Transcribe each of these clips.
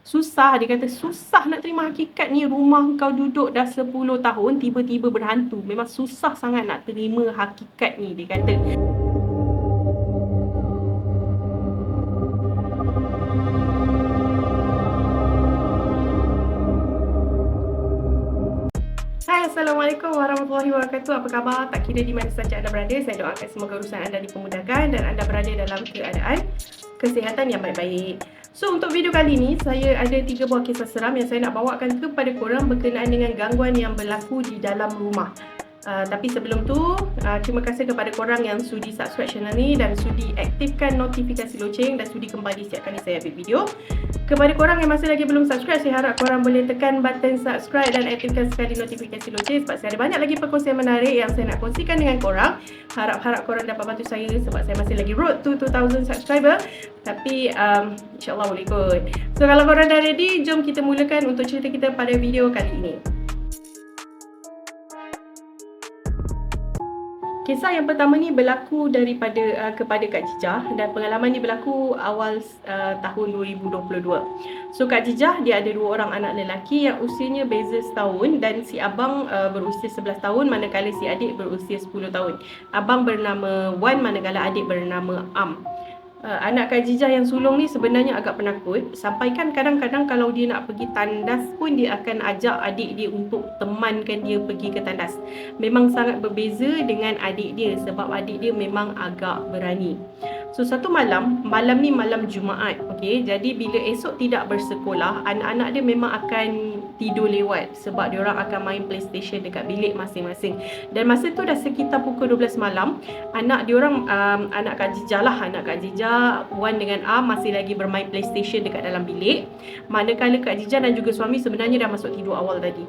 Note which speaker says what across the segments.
Speaker 1: Susah, dia kata susah nak terima hakikat ni, rumah kau duduk dah 10 tahun tiba-tiba berhantu. Memang susah sangat nak terima hakikat ni, dia kata. Hai, Assalamualaikum warahmatullahi wabarakatuh. Apa khabar? Tak kira di mana saja anda berada, saya doakan semoga urusan anda dipermudahkan dan anda berada dalam keadaan kesihatan yang baik-baik. So, untuk video kali ni, saya ada 3 buah kisah seram yang saya nak bawakan kepada korang berkenaan dengan gangguan yang berlaku di dalam rumah. Tapi sebelum tu, terima kasih kepada korang yang sudi subscribe channel ni dan sudi aktifkan notifikasi loceng dan sudi kembali setiap kali saya upload video. Kepada korang yang masih lagi belum subscribe, saya harap korang boleh tekan button subscribe dan aktifkan sekali notifikasi loceng sebab saya ada banyak lagi perkongsian menarik yang saya nak kongsikan dengan korang. Harap korang dapat bantu saya sebab saya masih lagi road to 2000 subscriber. Tapi insyaAllah boleh ikut. So, kalau korang dah ready, jom kita mulakan untuk cerita kita pada video kali ini. Kisah yang pertama ni berlaku kepada Kak Jijah dan pengalaman ni berlaku awal tahun 2022. So Kak Jijah dia ada 2 orang anak lelaki yang usianya beza setahun dan si abang berusia 11 tahun manakala si adik berusia 10 tahun. Abang bernama Wan manakala adik bernama Am. Anak Kak Jijah yang sulung ni sebenarnya agak penakut. Sampaikan kadang-kadang kalau dia nak pergi tandas pun dia akan ajak adik dia untuk temankan dia pergi ke tandas. Memang sangat berbeza dengan adik dia sebab adik dia memang agak berani. So satu malam ni malam Jumaat, okey. Jadi bila esok tidak bersekolah, anak-anak dia memang akan tidur lewat sebab dia orang akan main PlayStation dekat bilik masing-masing. Dan masa tu dah sekitar pukul 12 malam, anak dia orang anak Kak Jijah, Wan dengan Am masih lagi bermain PlayStation dekat dalam bilik. Manakala Kak Jijah dan juga suami sebenarnya dah masuk tidur awal tadi.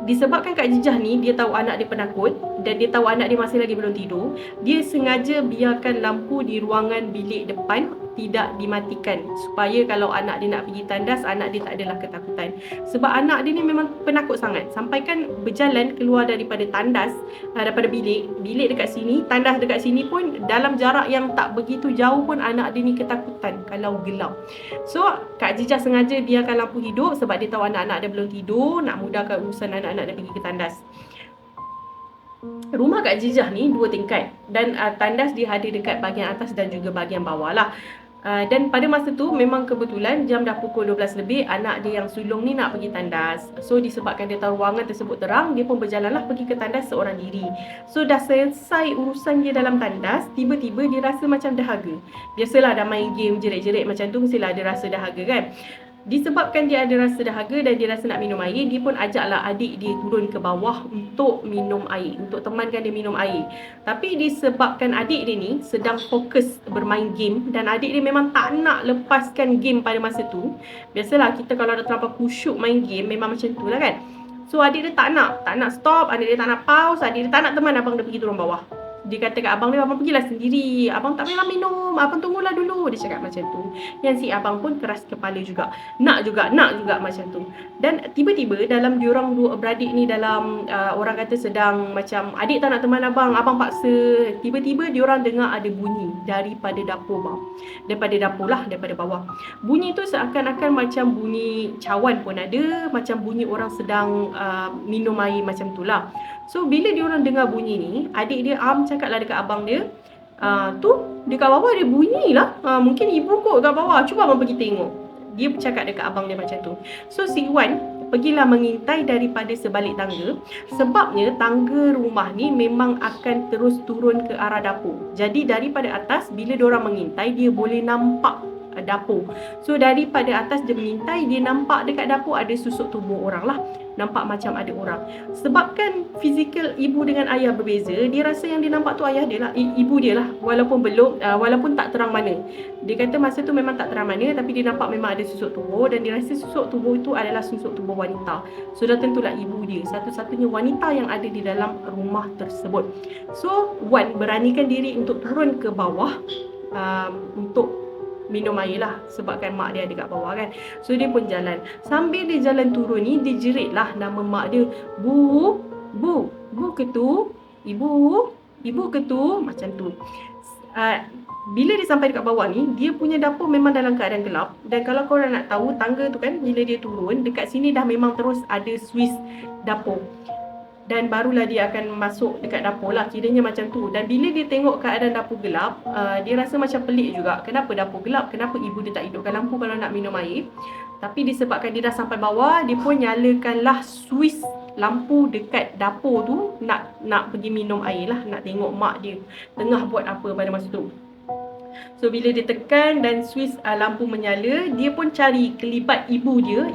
Speaker 1: Disebabkan Kak Jijah ni dia tahu anak dia penakut dan dia tahu anak dia masih lagi belum tidur, dia sengaja biarkan lampu di ruangan bilik depan tidak dimatikan supaya kalau anak dia nak pergi tandas, anak dia tak adalah ketakutan. Sebab anak dia ni memang penakut sangat. Sampaikan berjalan keluar daripada tandas, daripada bilik dekat sini, tandas dekat sini pun dalam jarak yang tak begitu jauh pun anak dia ni ketakutan kalau gelap. So Kak Jijah sengaja biarkan lampu hidup sebab dia tahu anak-anak dia belum tidur, nak mudahkan urusan anak-anak dia pergi ke tandas. Rumah Kak Jijah ni 2 tingkat dan tandas dia ada dekat bahagian atas dan juga bahagian bawah lah. Dan pada masa tu memang kebetulan jam dah pukul 12 lebih, anak dia yang sulung ni nak pergi tandas. So disebabkan dia tahu ruangan tersebut terang, dia pun berjalanlah pergi ke tandas seorang diri. So dah selesai urusan dia dalam tandas, tiba-tiba dia rasa macam dahaga. Biasalah dah main game jerit-jerit macam tu, mestilah ada rasa dahaga kan. Disebabkan dia ada rasa dahaga dan dia rasa nak minum air, dia pun ajaklah adik dia turun ke bawah untuk minum air, untuk temankan dia minum air. Tapi disebabkan adik dia ni sedang fokus bermain game dan adik dia memang tak nak lepaskan game pada masa tu. Biasalah kita kalau dah terlampau khusyuk main game memang macam tu lah kan. So adik dia tak nak stop, adik dia tak nak pause, adik dia tak nak teman abang dia pergi turun bawah. Dia kata kat abang dia, abang pergilah sendiri, abang tak payah minum, abang tunggulah dulu. Dia cakap macam tu. Yang si abang pun keras kepala juga, nak juga macam tu. Dan tiba-tiba dalam diorang 2 beradik ni dalam orang kata sedang macam adik tak nak teman abang paksa. Tiba-tiba diorang dengar ada bunyi daripada dapur daripada bawah. Bunyi tu seakan-akan macam bunyi cawan pun ada, macam bunyi orang sedang minum air macam tu lah. So bila diorang dengar bunyi ni, adik dia Am cakaplah dekat abang dia, tu dekat bawah ada bunyi lah, mungkin ibu kot kat bawah, cuba abang pergi tengok. Dia cakap dekat abang dia macam tu. So si Wan pergilah mengintai daripada sebalik tangga. Sebabnya tangga rumah ni memang akan terus turun ke arah dapur. Jadi daripada atas bila diorang mengintai, dia boleh nampak dapur. So daripada atas dia mengintai, dia nampak dekat dapur ada susuk tubuh orang lah. Nampak macam ada orang. Sebabkan fizikal ibu dengan ayah berbeza, dia rasa yang dia nampak tu ayah dia lah, ibu dia lah. Walaupun tak terang mana. Dia kata masa tu memang tak terang mana, tapi dia nampak memang ada susuk tubuh dan dia rasa susuk tubuh itu adalah susuk tubuh wanita. So dah tentulah ibu dia, satu-satunya wanita yang ada di dalam rumah tersebut. So Wan beranikan diri untuk turun ke bawah untuk minum air lah sebabkan mak dia ada kat bawah kan. So dia pun jalan. Sambil dia jalan turun ni, dia jerit lah nama mak dia. Bu ke tu? Ibu ke tu? Macam tu. bila dia sampai dekat bawah ni, dia punya dapur memang dalam keadaan gelap. Dan kalau korang nak tahu, tangga tu kan, bila dia turun, dekat sini dah memang terus ada Swiss dapur. Dan barulah dia akan masuk dekat dapur lah, kiranya macam tu. Dan bila dia tengok keadaan dapur gelap, dia rasa macam pelik juga. Kenapa dapur gelap? Kenapa ibu dia tak hidupkan lampu kalau nak minum air? Tapi disebabkan dia dah sampai bawah, dia pun nyalakanlah Swiss lampu dekat dapur tu, nak pergi minum air lah, nak tengok mak dia tengah buat apa pada masa tu. So bila dia tekan dan Swiss lampu menyala, dia pun cari kelibat ibu dia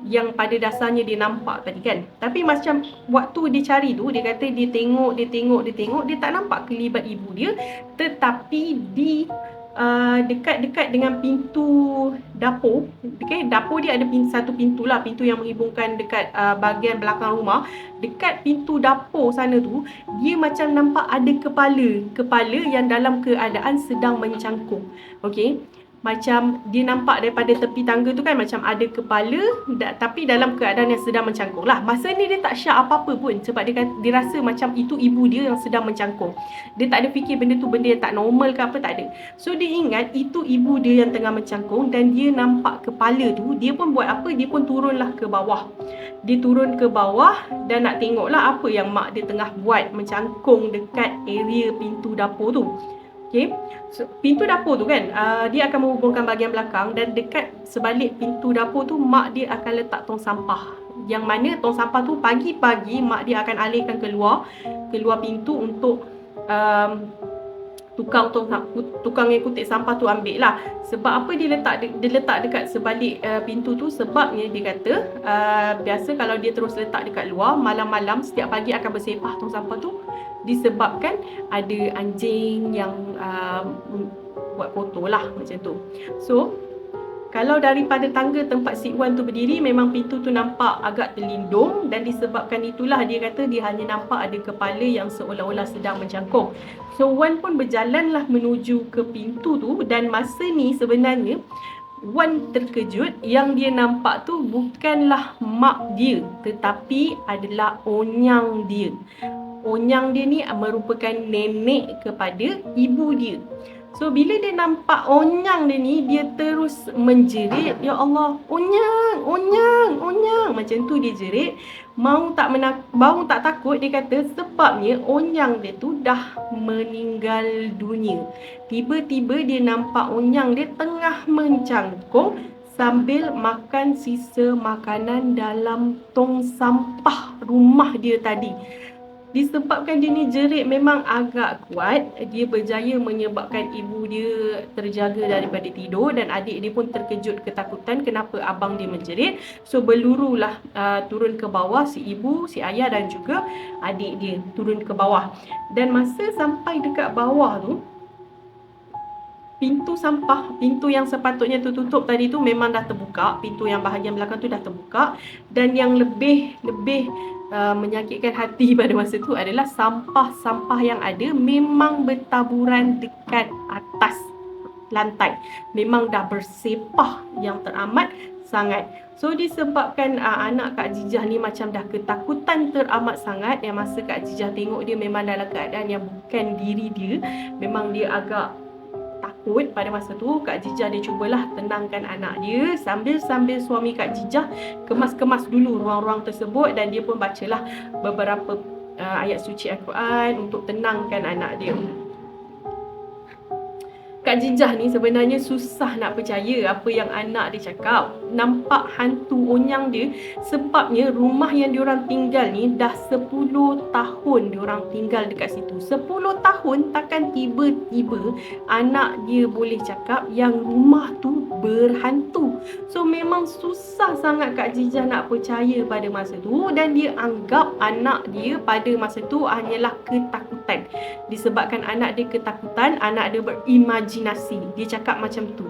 Speaker 1: yang pada dasarnya dia nampak tadi kan. Tapi macam waktu dia cari tu, dia kata dia tengok, dia tak nampak kelibat ibu dia. Tetapi di dekat-dekat dengan pintu dapur, okay, dapur dia ada satu pintu lah, pintu yang menghubungkan dekat bahagian belakang rumah. Dekat pintu dapur sana tu, dia macam nampak ada kepala yang dalam keadaan sedang mencangkung. Okay, macam dia nampak daripada tepi tangga tu kan, macam ada kepala tapi dalam keadaan yang sedang mencangkung lah. Masa ni dia tak syak apa-apa pun, sebab dia rasa macam itu ibu dia yang sedang mencangkung. Dia tak ada fikir benda tu benda yang tak normal ke apa, tak ada. So dia ingat itu ibu dia yang tengah mencangkung dan dia nampak kepala tu. Dia pun buat apa? Dia pun turunlah ke bawah. Dia turun ke bawah dan nak tengoklah apa yang mak dia tengah buat, mencangkung dekat area pintu dapur tu. Okay. So, pintu dapur tu kan, dia akan menghubungkan bahagian belakang, dan dekat sebalik pintu dapur tu, mak dia akan letak tong sampah. Yang mana tong sampah tu pagi-pagi mak dia akan alihkan keluar pintu untuk tukang yang kutip sampah tu ambil lah. Sebab apa dia letak dekat sebalik pintu tu? Sebabnya dia kata biasa kalau dia terus letak dekat luar, malam-malam setiap pagi akan bersepah tong sampah tu, disebabkan ada anjing yang buat kotor lah macam tu. So kalau daripada tangga tempat Sik Wan tu berdiri, memang pintu tu nampak agak terlindung, dan disebabkan itulah dia kata dia hanya nampak ada kepala yang seolah-olah sedang mencangkung. So Wan pun berjalanlah menuju ke pintu tu, dan masa ni sebenarnya Wan terkejut yang dia nampak tu bukanlah mak dia, tetapi adalah onyang dia. Onyang dia ni merupakan nenek kepada ibu dia. So bila dia nampak onyang dia ni, dia terus menjerit, "Ya Allah, onyang, onyang, onyang." Macam tu dia jerit. Mau tak takut, dia kata sebabnya onyang dia tu dah meninggal dunia. Tiba-tiba dia nampak onyang dia tengah mencangkung sambil makan sisa makanan dalam tong sampah rumah dia tadi. Disebabkan dia ni jerit memang agak kuat, dia berjaya menyebabkan ibu dia terjaga daripada tidur, dan adik dia pun terkejut ketakutan kenapa abang dia menjerit. So berlurulah turun ke bawah, si ibu, si ayah dan juga adik dia turun ke bawah. Dan masa sampai dekat bawah tu, pintu sampah, pintu yang sepatutnya tertutup tadi tu memang dah terbuka. Pintu yang bahagian belakang tu dah terbuka. Dan yang lebih menyakitkan hati pada masa tu adalah sampah-sampah yang ada memang bertaburan dekat atas lantai. Memang dah bersepah yang teramat sangat. So disebabkan anak Kak Jijah ni macam dah ketakutan teramat sangat, yang masa Kak Jijah tengok dia memang dalam keadaan yang bukan diri dia, memang dia agak takut pada masa tu. Kak Jijah dia cubalah tenangkan anak dia, sambil suami Kak Jijah kemas-kemas dulu ruang-ruang tersebut, dan dia pun bacalah beberapa ayat suci Al-Quran untuk tenangkan anak dia. Kak Jijah ni sebenarnya susah nak percaya apa yang anak dia cakap. Nampak hantu onyang dia, sebabnya rumah yang diorang tinggal ni dah 10 tahun diorang tinggal dekat situ. 10 tahun takkan tiba-tiba anak dia boleh cakap yang rumah tu berhantu. So memang susah sangat Kak Jijah nak percaya pada masa tu, dan dia anggap anak dia pada masa tu hanyalah ketakutan. Disebabkan anak dia ketakutan, anak dia berimajinasi. Dia cakap macam tu.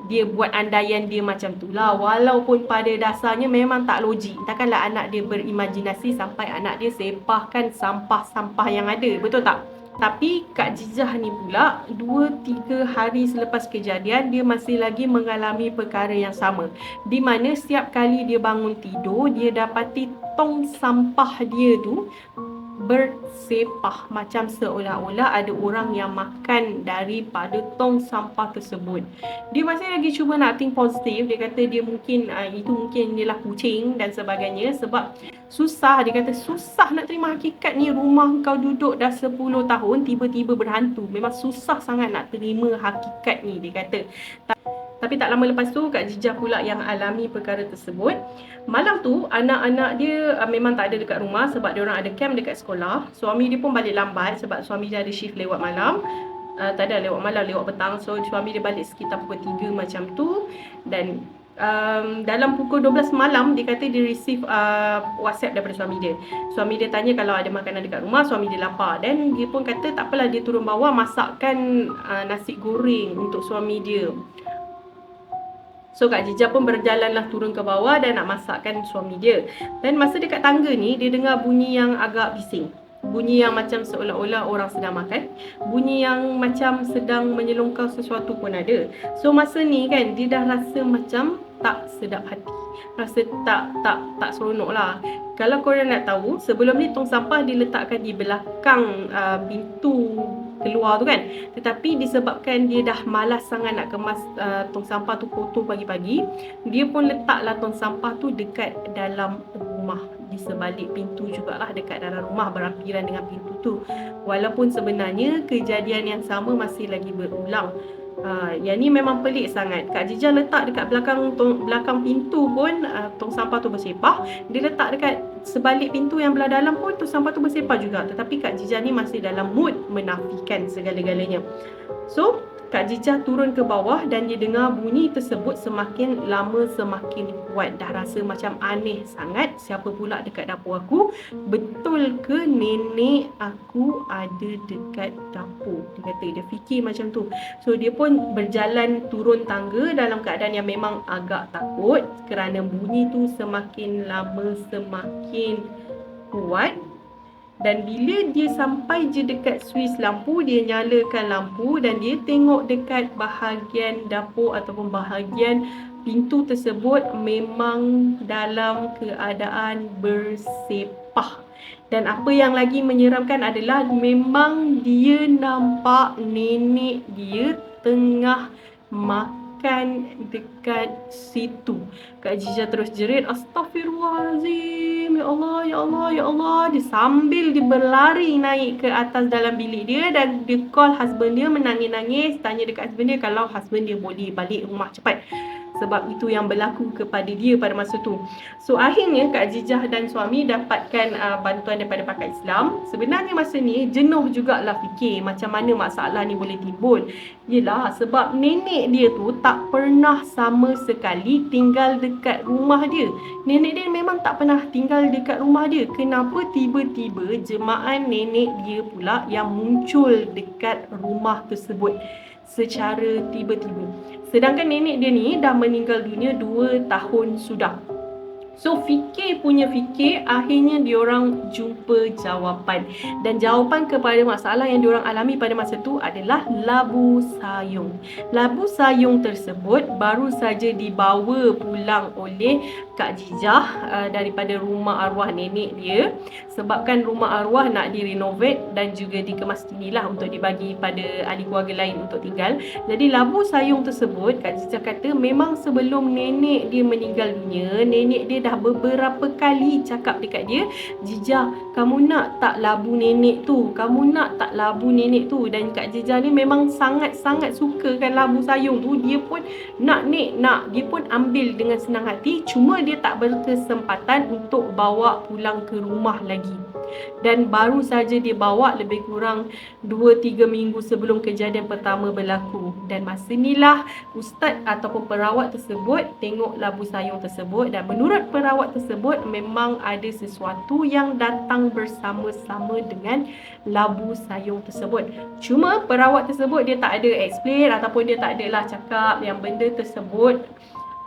Speaker 1: Dia buat andaian dia macam tu lah. Walaupun pada dasarnya memang tak logik. Takkanlah anak dia berimajinasi sampai anak dia sepahkan sampah-sampah yang ada. Betul tak? Tapi Kak Jijah ni pula 2-3 hari selepas kejadian, dia masih lagi mengalami perkara yang sama. Di mana setiap kali dia bangun tidur, dia dapati tong sampah dia tu bersepah, macam seolah-olah ada orang yang makan daripada tong sampah tersebut. Dia masih lagi cuba nak think positif. Dia kata dia mungkin itu mungkin ialah kucing dan sebagainya, sebab susah, dia kata susah nak terima hakikat ni, rumah kau duduk dah 10 tahun tiba-tiba berhantu. Memang susah sangat nak terima hakikat ni, dia kata. Tapi tak lama lepas tu, Kak Jijah pula yang alami perkara tersebut. Malam tu, anak-anak dia memang tak ada dekat rumah sebab dia orang ada camp dekat sekolah. Suami dia pun balik lambat sebab suami dia ada shift lewat malam. Tak ada lewat malam, lewat petang. So, suami dia balik sekitar pukul 3 macam tu. Dan dalam pukul 12 malam, dia kata dia receive WhatsApp daripada suami dia. Suami dia tanya kalau ada makanan dekat rumah, suami dia lapar. Dan dia pun kata tak apalah, dia turun bawah masakkan nasi goreng untuk suami dia. So Kak Jijah pun berjalanlah turun ke bawah dan nak masakkan suami dia. Dan masa dekat tangga ni, dia dengar bunyi yang agak bising. Bunyi yang macam seolah-olah orang sedang makan. Bunyi yang macam sedang menyelongkar sesuatu pun ada. So masa ni kan, dia dah rasa macam tak sedap hati. Rasa tak seronok lah. Kalau korang nak tahu, sebelum ni tong sampah diletakkan di belakang pintu keluar tu kan. Tetapi disebabkan dia dah malas sangat nak kemas tong sampah tu kotor pagi-pagi, dia pun letaklah tong sampah tu dekat dalam rumah, di sebalik pintu jugalah, dekat dalam rumah berhampiran dengan pintu tu. Walaupun sebenarnya kejadian yang sama masih lagi berulang. Yang ni memang pelik sangat. Kak Jijah letak dekat belakang pintu pun tong sampah tu bersepah. Dia letak dekat sebalik pintu yang belah dalam pun tong sampah tu bersepah juga. Tetapi Kak Jijah ni masih dalam mood menafikan segala-galanya. So Kak Jijah turun ke bawah dan dia dengar bunyi tersebut semakin lama semakin kuat. Dah rasa macam aneh sangat. Siapa pula dekat dapur aku? Betul ke nenek aku ada dekat dapur? Dia kata, dia fikir macam tu. So dia pun berjalan turun tangga dalam keadaan yang memang agak takut kerana bunyi tu semakin lama semakin kuat. Dan bila dia sampai je dekat suis lampu, dia nyalakan lampu dan dia tengok dekat bahagian dapur ataupun bahagian pintu tersebut memang dalam keadaan bersepah. Dan apa yang lagi menyeramkan adalah memang dia nampak nenek dia tengah makan dekat situ. Kak Jijah terus jerit, Astaghfirullahalazim, ya Allah, ya Allah, ya Allah. Dia sambil dia berlari naik ke atas dalam bilik dia dan dia call husband dia, menangis-nangis, tanya dekat husband dia kalau husband dia boleh balik rumah cepat. Sebab itu yang berlaku kepada dia pada masa tu. So akhirnya Kak Jijah dan suami dapatkan bantuan daripada pakar Islam. Sebenarnya masa ni jenuh jugalah fikir macam mana masalah ni boleh timbul. Yelah sebab nenek dia tu tak pernah sama sekali tinggal dekat rumah dia. Nenek dia memang tak pernah tinggal dekat rumah dia. Kenapa tiba-tiba jemaah nenek dia pula yang muncul dekat rumah tersebut secara tiba-tiba. Sedangkan nenek dia ni dah meninggal dunia 2 tahun sudah. So fikir, akhirnya diorang jumpa jawapan. Dan jawapan kepada masalah yang diorang alami pada masa tu adalah labu sayung. Labu sayung tersebut baru saja dibawa pulang oleh Kak Jijah daripada rumah arwah nenek dia. Sebabkan rumah arwah nak direnovate dan juga dikemas tinggilah untuk dibagi pada ahli keluarga lain untuk tinggal. Jadi labu sayung tersebut, Kak Jijah kata memang sebelum nenek dia meninggal dunia, nenek dia dah beberapa kali cakap dekat dia, Jijah, kamu nak tak labu nenek tu? Kamu nak tak labu nenek tu? Dan Kak Jijah ni memang sangat-sangat suka kan labu sayung tu. Dia pun nak nek, nak. Dia pun ambil dengan senang hati. Cuma dia tak berkesempatan untuk bawa pulang ke rumah lagi. Dan baru saja dia bawa lebih kurang 2-3 minggu sebelum kejadian pertama berlaku. Dan masa inilah ustaz ataupun perawat tersebut tengok labu sayung tersebut. Dan menurut perawat tersebut memang ada sesuatu yang datang bersama-sama dengan labu sayung tersebut. Cuma perawat tersebut dia tak ada explain ataupun dia tak adalah cakap yang benda tersebut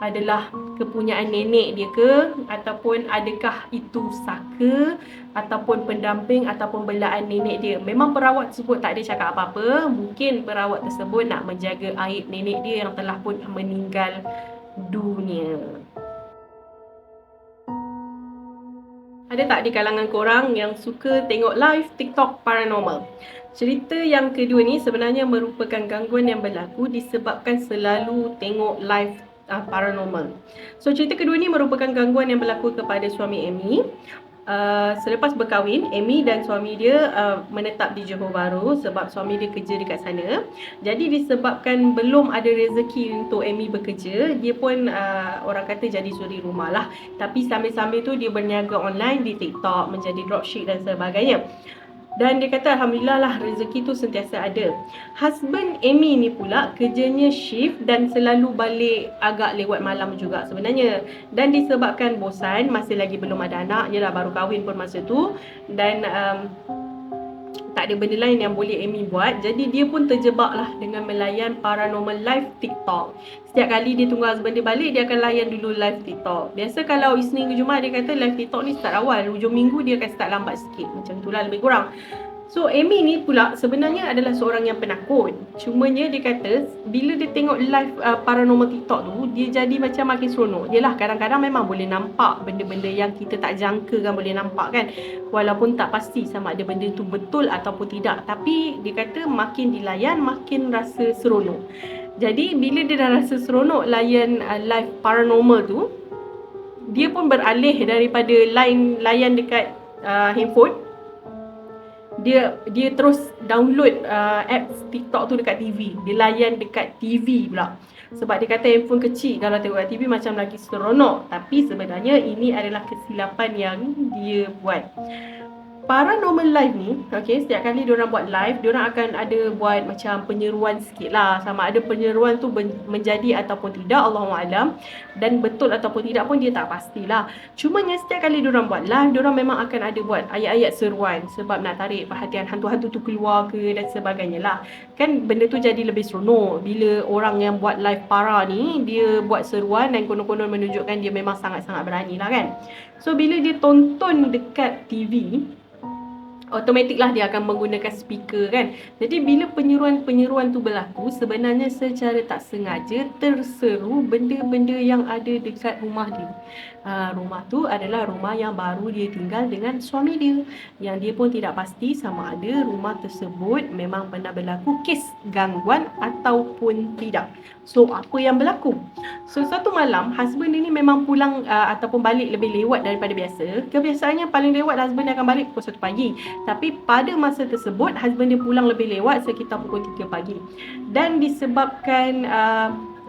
Speaker 1: adalah kepunyaan nenek dia ke, ataupun adakah itu saka ataupun pendamping ataupun belaan nenek dia. Memang perawat tersebut tak ada cakap apa-apa. Mungkin perawat tersebut nak menjaga aib nenek dia yang telah pun meninggal dunia. Ada Ada tak di kalangan korang yang suka tengok live TikTok paranormal? Cerita yang kedua ni sebenarnya merupakan gangguan yang berlaku disebabkan selalu tengok live paranormal. So cerita kedua ni merupakan gangguan yang berlaku kepada suami Amy. Selepas berkahwin, Amy dan suami dia menetap di Johor Bahru sebab suami dia kerja dekat sana. Jadi disebabkan belum ada rezeki untuk Amy bekerja, dia pun orang kata jadi suri rumah lah. Tapi sambil-sambil tu dia berniaga online di TikTok, menjadi dropship dan sebagainya. Dan dia kata Alhamdulillah lah rezeki tu sentiasa ada. Husband Amy ni pula kerjanya shift dan selalu balik agak lewat malam juga sebenarnya. Dan disebabkan bosan, masih lagi belum ada anak, yelah baru kahwin pun masa tu. Dan tak ada benda lain yang boleh Amy buat. Jadi dia pun terjebak lah dengan melayan paranormal live TikTok. Setiap kali dia tunggu husband dia balik, dia akan layan dulu live TikTok. Biasa kalau Isnin ke Jumaat dia kata live TikTok ni start awal, hujung minggu dia akan start lambat sikit. Macam tu lah lebih kurang. So Amy ni pula sebenarnya adalah seorang yang penakut. Cumanya dia kata bila dia tengok live paranormal TikTok tu, dia jadi macam makin seronok. Yelah kadang-kadang memang boleh nampak benda-benda yang kita tak jangka kan boleh nampak kan. Walaupun tak pasti sama ada benda tu betul ataupun tidak. Tapi dia kata makin dilayan makin rasa seronok. Jadi bila dia dah rasa seronok layan live paranormal tu, dia pun beralih daripada layan dekat handphone. Dia terus download apps TikTok tu dekat TV. Dia layan dekat TV pula. Sebab dia kata handphone kecil kalau tengok kat TV macam lagi seronok. Tapi sebenarnya ini adalah kesilapan yang dia buat. Paranormal live ni, okay, setiap kali diorang buat live, diorang akan ada buat macam penyeruan sikit lah. Sama ada penyeruan tu menjadi ataupun tidak, Allahualam. Dan betul ataupun tidak pun dia tak pastilah. Cumanya setiap kali diorang buat live, diorang memang akan ada buat ayat-ayat seruan. Sebab nak tarik perhatian hantu-hantu tu keluar ke dan sebagainya lah. Kan benda tu jadi lebih seronok bila orang yang buat live para ni, dia buat seruan dan konon-konon menunjukkan dia memang sangat-sangat berani lah kan. So bila dia tonton dekat TV, automatik lah dia akan menggunakan speaker kan. Jadi bila penyeruan-penyeruan tu berlaku, sebenarnya secara tak sengaja terseru benda-benda yang ada dekat rumah dia. Rumah tu adalah rumah yang baru dia tinggal dengan suami dia, yang dia pun tidak pasti sama ada rumah tersebut memang pernah berlaku kes gangguan ataupun tidak. So apa yang berlaku? So satu malam husband dia ni memang pulang ataupun balik lebih lewat daripada biasa. Kebiasaannya paling lewat husband dia akan balik pukul 1 pagi. Tapi pada masa tersebut husband dia pulang lebih lewat sekitar pukul 3 pagi. Dan disebabkan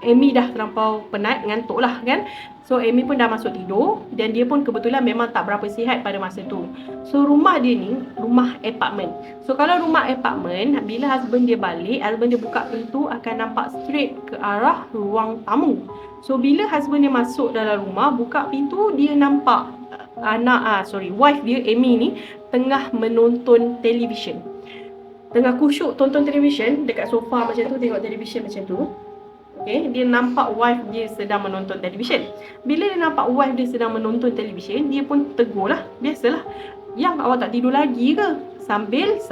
Speaker 1: Amy dah terlampau penat, ngantuk lah kan. So Amy pun dah masuk tidur dan dia pun kebetulan memang tak berapa sihat pada masa tu. So rumah dia ni rumah apartment. So kalau rumah apartment, bila husband dia balik, husband dia buka pintu akan nampak straight ke arah ruang tamu. So bila husband dia masuk dalam rumah, buka pintu, dia nampak wife dia Amy ni tengah menonton televisyen. Tengah kusyuk tonton televisyen dekat sofa macam tu, tengok televisyen macam tu. Okay, dia nampak wife dia sedang menonton televisyen. Bila dia nampak wife dia sedang menonton televisyen, dia pun tegur lah. Biasalah, yang awak tak tidur lagi ke? Sambil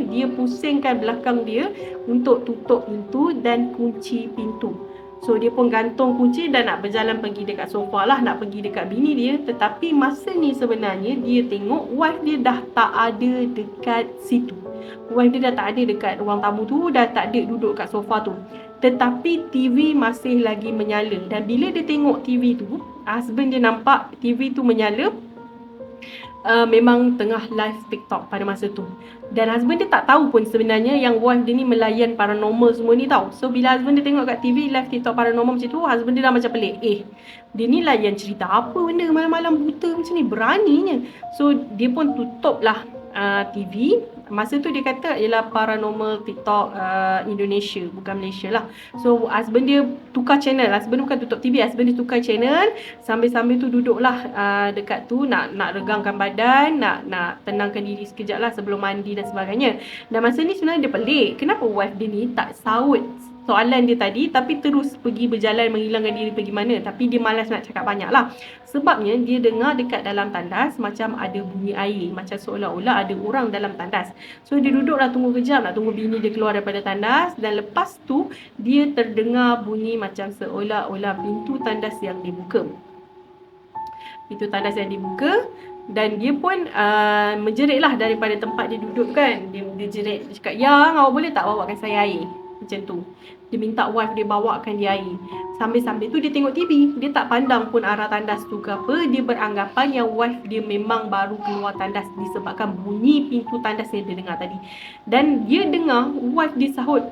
Speaker 1: dia pusingkan belakang dia untuk tutup pintu dan kunci pintu. So dia pun gantung kunci dan nak berjalan pergi dekat sofa lah, nak pergi dekat bini dia. Tetapi masa ni sebenarnya dia tengok wife dia dah tak ada dekat situ. Wife dia dah tak ada dekat ruang tamu tu, dah tak ada duduk kat sofa tu. Tetapi TV masih lagi menyala. Dan bila dia tengok TV tu, husband dia nampak TV tu menyala, memang tengah live TikTok pada masa tu. Dan husband dia tak tahu pun sebenarnya yang wife dia ni melayan paranormal semua ni tau. So bila husband dia tengok kat TV live TikTok paranormal macam tu, husband dia dah macam pelik. Dia ni layan cerita apa benda malam-malam buta macam ni, beraninya. So dia pun tutup lah TV. Masa tu dia kata ialah paranormal TikTok Indonesia, bukan Malaysia lah. So husband dia tukar channel. Husband bukan tutup TV, husband dia tukar channel. Sambil-sambil tu duduklah dekat tu nak regangkan badan, nak tenangkan diri sekejap lah sebelum mandi dan sebagainya. Dan masa ni sebenarnya dia pelik, kenapa wife dia ni tak sahut soalan dia tadi, tapi terus pergi berjalan menghilangkan diri pergi mana. Tapi dia malas nak cakap banyak lah. Sebabnya dia dengar dekat dalam tandas macam ada bunyi air, macam seolah-olah ada orang dalam tandas. So dia duduklah tunggu kejap, nak tunggu bini dia keluar daripada tandas. Dan lepas tu dia terdengar bunyi macam seolah-olah pintu tandas yang dibuka. Pintu tandas yang dibuka Dan dia pun menjerit lah daripada tempat dia duduk kan. Dia jerit, dia cakap, "Yang, awak boleh tak bawakan saya air?" Macam tu. Dia minta wife dia bawakan dia air. Sambil-sambil tu dia tengok TV. Dia tak pandang pun arah tandas tu ke apa. Dia beranggapan yang wife dia memang baru keluar tandas disebabkan bunyi pintu tandas yang dia dengar tadi. Dan dia dengar wife dia sahut,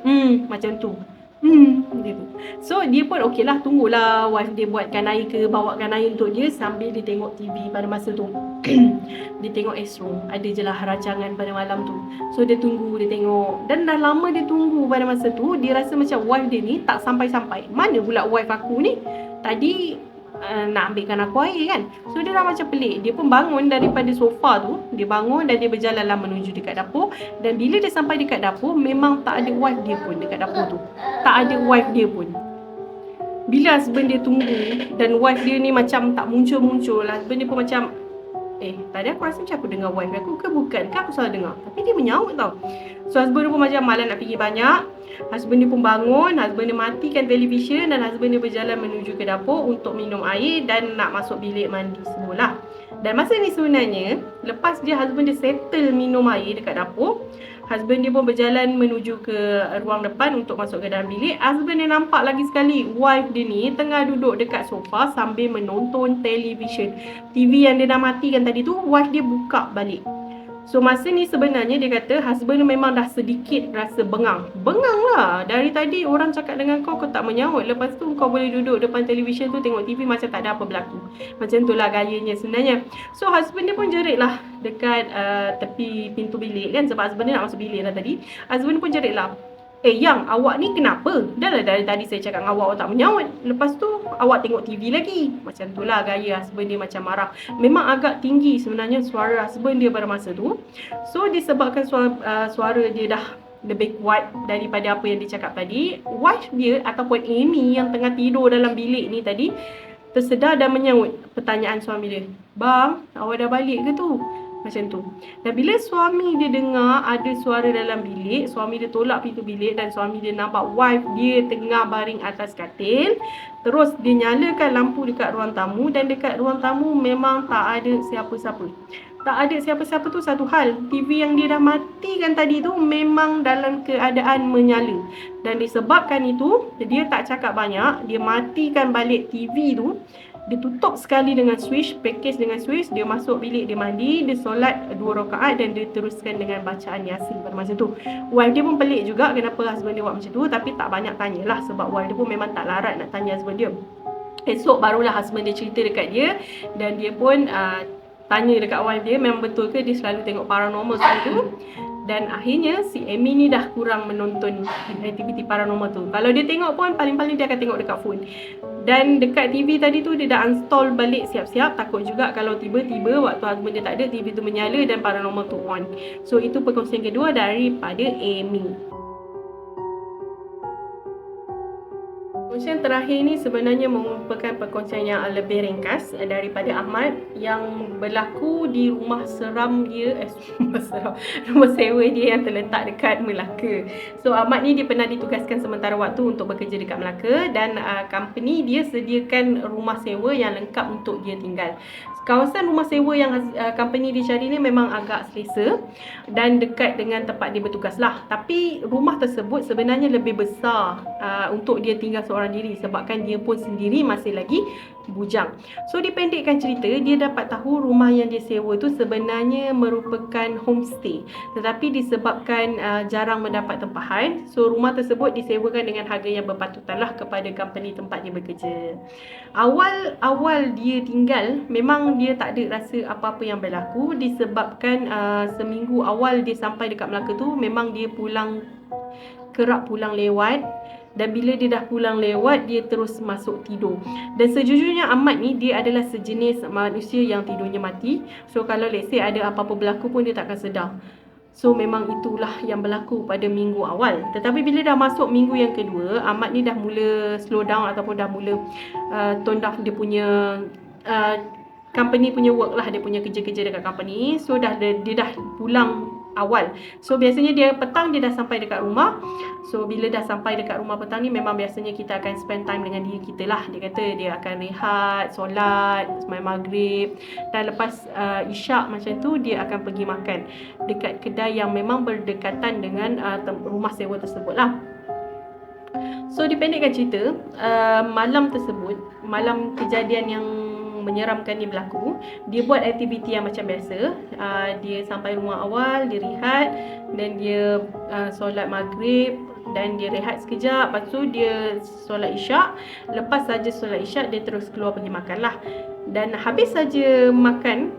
Speaker 1: macam tu. Gitu. So dia pun okey lah, tunggulah wife dia buatkan air ke, bawakan air untuk dia sambil dia tengok TV pada masa tu. Dia tengok Astro, ada je lah rancangan pada malam tu. So dia tunggu, dia tengok. Dan dah lama dia tunggu pada masa tu, dia rasa macam wife dia ni tak sampai-sampai. Mana pula wife aku ni? Tadi nak ambilkan aku air kan. So dia dah macam pelik. Dia pun bangun daripada sofa tu. Dia bangun dan dia berjalanlah menuju dekat dapur. Dan bila dia sampai dekat dapur, memang tak ada wife dia pun dekat dapur tu. Tak ada wife dia pun. Bila husband dia tunggu dan wife dia ni macam tak muncul-muncul, husband dia pun macam, tadi aku rasa macam aku dengar wife aku ke bukan? Kan aku salah dengar. Tapi dia menyaut tau. So husband dia pun macam malas nak fikir banyak. Husband dia pun bangun, husband dia matikan televisyen dan husband dia berjalan menuju ke dapur untuk minum air dan nak masuk bilik mandi semualah. Dan masa ni sebenarnya, lepas dia husband dia settle minum air dekat dapur, husband dia pun berjalan menuju ke ruang depan untuk masuk ke dalam bilik. Husband dia nampak lagi sekali wife dia ni tengah duduk dekat sofa sambil menonton televisyen. TV yang dia dah matikan tadi tu, wife dia buka balik. So masa ni sebenarnya dia kata husband memang dah sedikit rasa bengang. Bengang lah. Dari tadi orang cakap dengan kau tak menyaut. Lepas tu kau boleh duduk depan televisyen tu tengok TV macam tak ada apa berlaku. Macam tu lah gayanya sebenarnya. So husband dia pun jerit lah dekat tepi pintu bilik kan. Sebab husband dia nak masuk bilik lah tadi. Husband dia pun jerit lah, "Yang, awak ni kenapa? Dah lah dari tadi saya cakap dengan awak tak menyaut. Lepas tu awak tengok TV lagi." Macam tu lah gaya husband dia macam marah. Memang agak tinggi sebenarnya suara husband dia pada masa tu. So disebabkan suara dia dah lebih kuat daripada apa yang dia cakap tadi, wife dia ataupun Amy yang tengah tidur dalam bilik ni tadi tersedar dan menyaut pertanyaan suami dia. "Bang, awak dah balik ke tu?" Macam tu. Dan bila suami dia dengar ada suara dalam bilik, suami dia tolak pintu bilik dan suami dia nampak wife dia tengah baring atas katil. Terus dia nyalakan lampu dekat ruang tamu dan dekat ruang tamu memang tak ada siapa-siapa. Tak ada siapa-siapa tu satu hal. TV yang dia dah matikan tadi tu memang dalam keadaan menyala. Dan disebabkan itu, dia tak cakap banyak. Dia matikan balik TV tu. Dia tutup sekali dengan switch, package dengan switch. Dia masuk bilik, dia mandi, dia solat 2 rakaat dan dia teruskan dengan bacaan Yasin pada masa tu. Wife dia pun pelik juga kenapa husband dia buat macam tu. Tapi tak banyak tanyalah sebab wife dia pun memang tak larat nak tanya husband dia. Esok barulah husband dia cerita dekat dia. Dan dia pun tanya dekat wife dia memang betul ke dia selalu tengok paranormal macam tu. Dan akhirnya si Amy ni dah kurang menonton aktiviti paranormal tu. Kalau dia tengok pun paling-paling dia akan tengok dekat phone. Dan dekat TV tadi tu dia dah install balik siap-siap. Takut juga kalau tiba-tiba waktu husband dia tak ada, TV tu menyala dan paranormal tu on. So itu perkongsian kedua daripada Amy. Perkongsian terakhir ni sebenarnya merupakan perkongsian yang lebih ringkas daripada Ahmad yang berlaku di rumah seram dia, rumah sewa dia yang terletak dekat Melaka. So Ahmad ni dia pernah ditugaskan sementara waktu untuk bekerja dekat Melaka dan company dia sediakan rumah sewa yang lengkap untuk dia tinggal. Kawasan rumah sewa yang company dia cari ni memang agak selesa dan dekat dengan tempat dia bertugas lah. Tapi rumah tersebut sebenarnya lebih besar untuk dia tinggal seorang diri sebabkan dia pun sendiri masih lagi bujang. So dipendekkan cerita, dia dapat tahu rumah yang dia sewa tu sebenarnya merupakan homestay. Tetapi disebabkan jarang mendapat tempahan, so rumah tersebut disewakan dengan harga yang berpatutan lah kepada company tempat dia bekerja. Awal dia tinggal memang dia tak ada rasa apa-apa yang berlaku disebabkan seminggu awal dia sampai dekat Melaka tu memang dia kerap pulang lewat. Dan bila dia dah pulang lewat, dia terus masuk tidur. Dan sejujurnya Ahmad ni dia adalah sejenis manusia yang tidurnya mati. So kalau let's say ada apa-apa berlaku pun dia takkan sedar. So memang itulah yang berlaku pada minggu awal. Tetapi bila dah masuk minggu yang kedua, Ahmad ni dah mula slow down ataupun dah mula tone down dia punya company punya work lah, dia punya kerja-kerja dekat company. So dia dah pulang awal. So biasanya dia petang dia dah sampai dekat rumah. So bila dah sampai dekat rumah petang ni, memang biasanya kita akan spend time dengan diri kita lah. Dia kata dia akan rehat, solat, sembahyang maghrib, dan lepas isyak macam tu dia akan pergi makan dekat kedai yang memang berdekatan dengan rumah sewa tersebut lah. So dipendekkan cerita, malam tersebut, malam kejadian yang menyeramkan ni berlaku, dia buat aktiviti yang macam biasa. Dia sampai rumah awal, dia rehat, dan dia solat maghrib, dan dia rehat sekejap. Lepas tu dia solat isyak. Lepas saja solat isyak, dia terus keluar pergi makan lah. Dan habis saja makan,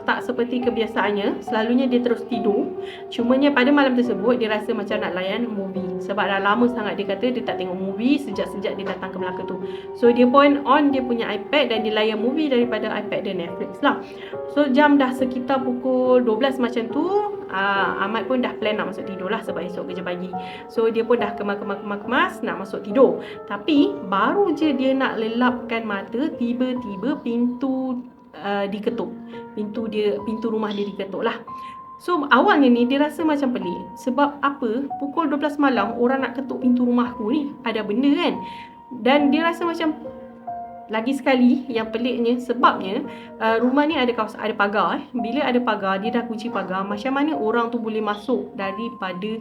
Speaker 1: tak seperti kebiasaannya, selalunya dia terus tidur. Cumanya pada malam tersebut dia rasa macam nak layan movie. Sebab dah lama sangat dia kata dia tak tengok movie sejak dia datang ke Melaka tu. So dia pun on dia punya iPad dan dia layan movie daripada iPad dan Netflix lah. So jam dah sekitar pukul 12 macam tu, Ahmad pun dah plan nak masuk tidur lah sebab esok kerja pagi. So dia pun dah kemas nak masuk tidur. Tapi baru je dia nak lelapkan mata, tiba-tiba pintu diketuk. Pintu rumah dia diketuk lah. So awalnya ni dia rasa macam pelik. Sebab apa? Pukul 12 malam orang nak ketuk pintu rumahku ni. Ada benda kan? Dan dia rasa macam, lagi sekali yang peliknya, sebabnya rumah ni ada pagar. Bila ada pagar, dia dah kunci pagar. Macam mana orang tu boleh masuk daripada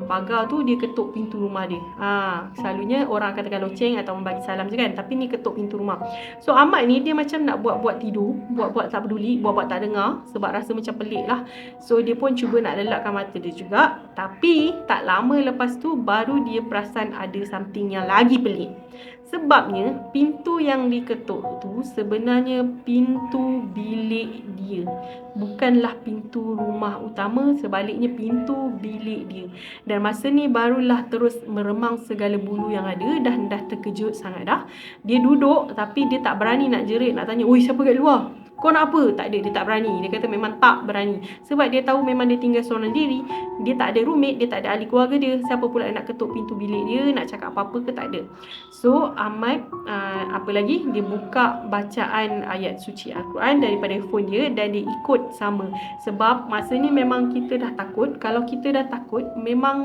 Speaker 1: pagar tu, dia ketuk pintu rumah dia. Selalunya orang akan tekan loceng atau membagi salam je kan. Tapi ni ketuk pintu rumah. So Ahmad ni dia macam nak buat-buat tidur, buat-buat tak peduli, buat-buat tak dengar, sebab rasa macam pelik lah. So dia pun cuba nak lelapkan mata dia juga. Tapi tak lama lepas tu baru dia perasan ada something yang lagi pelik. Sebabnya pintu yang diketuk tu sebenarnya pintu bilik dia. Bukanlah pintu rumah utama, sebaliknya pintu bilik dia. Dan masa ni barulah terus meremang segala bulu yang ada. Dah terkejut sangat dah. Dia duduk tapi dia tak berani nak jerit, nak tanya, "Oi, siapa kat luar? Kau nak apa?" Tak ada, dia tak berani. Dia kata memang tak berani. Sebab dia tahu memang dia tinggal seorang diri. Dia tak ada roommate, dia tak ada ahli keluarga dia. Siapa pula nak ketuk pintu bilik dia, nak cakap apa-apa ke, tak ada. So Ahmad apa lagi, dia buka bacaan ayat suci Al-Quran daripada phone dia dan dia ikut sama. Sebab masa ni memang kita dah takut. Kalau kita dah takut, memang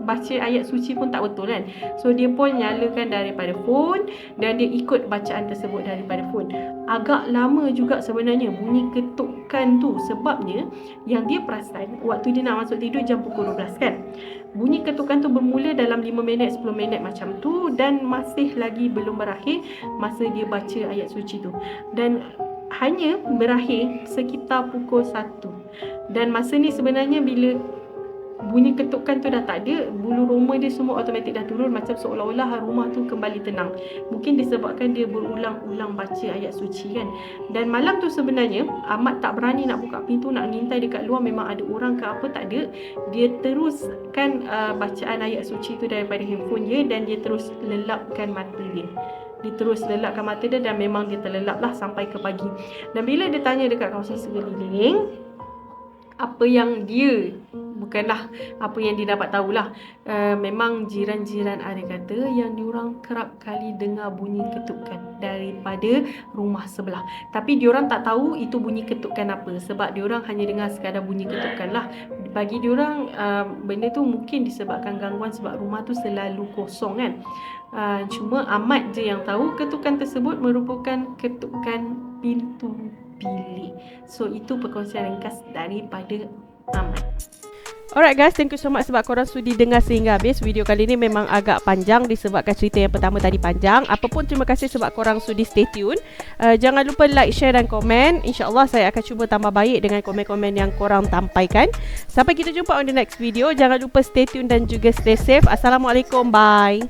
Speaker 1: baca ayat suci pun tak betul kan. So dia pun nyalakan daripada phone dan dia ikut bacaan tersebut daripada phone. Agak lama juga sebenarnya bunyi ketukan tu. Sebabnya yang dia perasan waktu dia nak masuk tidur jam pukul 12 kan. Bunyi ketukan tu bermula dalam 5 minit 10 minit macam tu, dan masih lagi belum berakhir masa dia baca ayat suci tu. Dan hanya berakhir sekitar pukul 1. Dan masa ni sebenarnya bila bunyi ketukan tu dah tak ada, bulu roma dia semua automatik dah turun, macam seolah-olah rumah tu kembali tenang. Mungkin disebabkan dia berulang-ulang baca ayat suci kan. Dan malam tu sebenarnya Ahmad tak berani nak buka pintu, nak ngintai dekat luar memang ada orang ke apa, tak ada. Dia teruskan bacaan ayat suci tu daripada handphone dia dan dia terus lelapkan mata dia. Dia terus lelapkan mata dia dan memang dia terlelap lah sampai ke pagi. Dan bila dia tanya dekat kawasan sekeliling, apa yang dia, bukanlah apa yang dia dapat tahulah, memang jiran-jiran ada kata yang diorang kerap kali dengar bunyi ketukan daripada rumah sebelah. Tapi diorang tak tahu itu bunyi ketukan apa, sebab diorang hanya dengar sekadar bunyi ketukan lah. Bagi diorang benda tu mungkin disebabkan gangguan sebab rumah tu selalu kosong kan. Cuma Ahmad je yang tahu ketukan tersebut merupakan ketukan pintu bilik. So itu perkongsian ringkas daripada Ahmad. Alright guys, thank you so much sebab korang sudi dengar sehingga habis. Video kali ni memang agak panjang disebabkan cerita yang pertama tadi panjang. Apapun, terima kasih sebab korang sudi stay tune. Jangan lupa like, share dan komen. InsyaAllah saya akan cuba tambah baik dengan komen-komen yang korang sampaikan. Sampai kita jumpa on the next video. Jangan lupa stay tune dan juga stay safe. Assalamualaikum, bye.